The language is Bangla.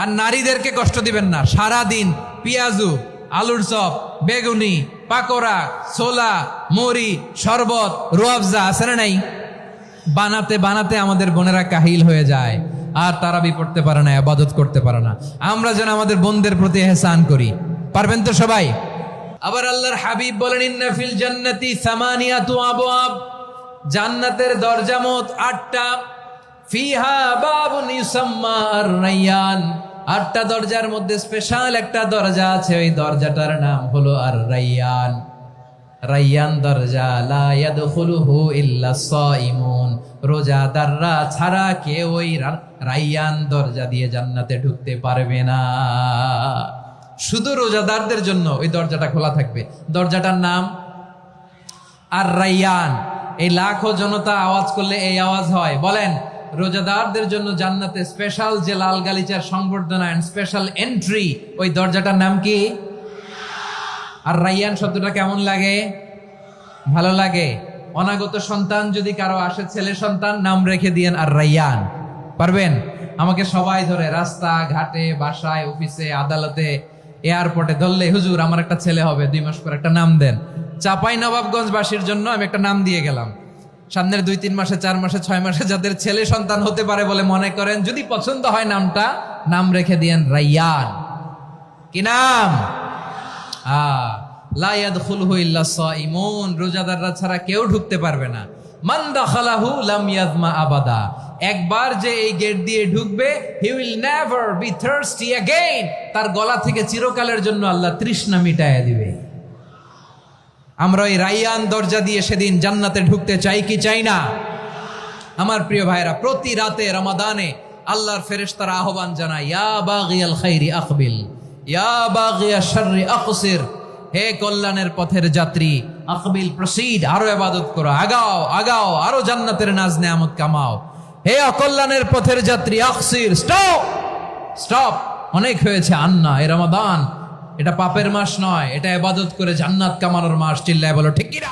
আর নারীদেরকে কষ্ট দিবেন না। সারা দিন পেঁয়াজু, আলুর চপ, বেগুনি, পাকোড়া, ছোলা, মুড়ি, শরবত, রুয়াবজা আছে না নাই, বানাতে বানাতে আমাদের বোনেরা কাহিল হয়ে যায়, আর তারাবি পড়তে পারে না, ইবাদত করতে পারে না। আমরা যেন আমাদের বোনদের প্রতি ইহসান করি। পারবেন তো সবাই? আবার আল্লাহর হাবিব বলেন, ইন্না ফিল জান্নাতি সামানিয়াতু আবওয়াব, জান্নাতের দরজা মোট 8টা। ফিহা বাবুন ইউসাম্মা আর-রায়্যান, 8টা দরজার মধ্যে স্পেশাল একটা দরজা আছে, ওই দরজাটার নাম হলো আর-রায়্যান। রায়্যান দরজা, লা ইয়াদখুলুহু ইল্লা সাইমুন, রোজাদাররা ছাড়া কেউ ওই রায়্যান দরজা দিয়ে জান্নাতে ঢুকতে পারবে না। শুধু রোজাদারদের জন্য ওই দরজাটা খোলা থাকবে। দরজাটার নাম আর-রায়্যান। এই লাখো জনতা আওয়াজ করলে এই আওয়াজ হয়, বলেন রোজাদারদের জন্য জান্নাতে স্পেশাল যে লাল গালিচার সংবর্ধনা এন্ড স্পেশাল এন্ট্রি, ওই দরজাটার নাম কি? আর-রায়্যান শব্দটা কেমন লাগে? ভালো লাগে। অনাগত সন্তান যদি কারো আসে, ছেলে সন্তান, নাম রেখে দিয়েন আর-রায়্যান। পারবেন? আমাকে সবাই ধরে রাস্তা ঘাটে, বাসায়, অফিসে, আদালতে, এয়ারপোর্টে ধরলে, হুজুর আমার একটা ছেলে হবে 2 মাস পর, একটা নাম দেন। চাপাই নবাবগঞ্জবাসীর জন্য আমি একটা নাম দিয়ে গেলাম। সামনের 2-3 মাসে, 4 মাসে, 6 মাসে যাদের ছেলে সন্তান হতে পারে বলে মনে করেন, যদি পছন্দ হয় নামটা, নাম রেখে দিয়েন রায়্যান। কি নাম? লা ইয়াদখুলুহু ইল্লা সাইমুন, রোজাদাররা ছাড়া কেউ ঢুকতে পারবে না। মান দাখালাহু লাম ইয়াযমা আবাদা, একবার যে এই গেট দিয়ে ঢুকবে, he will never be thirsty again, তার গলা থেকে চিরকালের জন্য আল্লাহ তৃষ্ণা মিটাইয়া দিবে। আমরা ওই রায়্যান দরজা দিয়ে সেদিন জান্নাতে ঢুকতে চাই কি চাই না? আমার প্রিয় ভাইরা, প্রতি রাতে রমাদানে আল্লাহর ফেরেশতারা আহ্বান জানায়, ইয়া বাগিয়াল খাইরি আকবিল, ইয়া বাগিয়াশ শাররি আকসির, হে কল্যাণের পথের যাত্রী, আকবিল প্রসিড, আরো ইবাদত করো, আগাও আগাও, আরো জান্নাতের নাজ নেয়ামত কামাও। হে অকল্যাণের পথের যাত্রী, আকসির, স্টপ স্টপ, অনেক হয়েছে। আন্না, এ রমাদান এটা পাপের মাস নয়, এটা ইবাদত করে জান্নাত কামানোর মাস। চিল্লায় বলো ঠিক কিনা?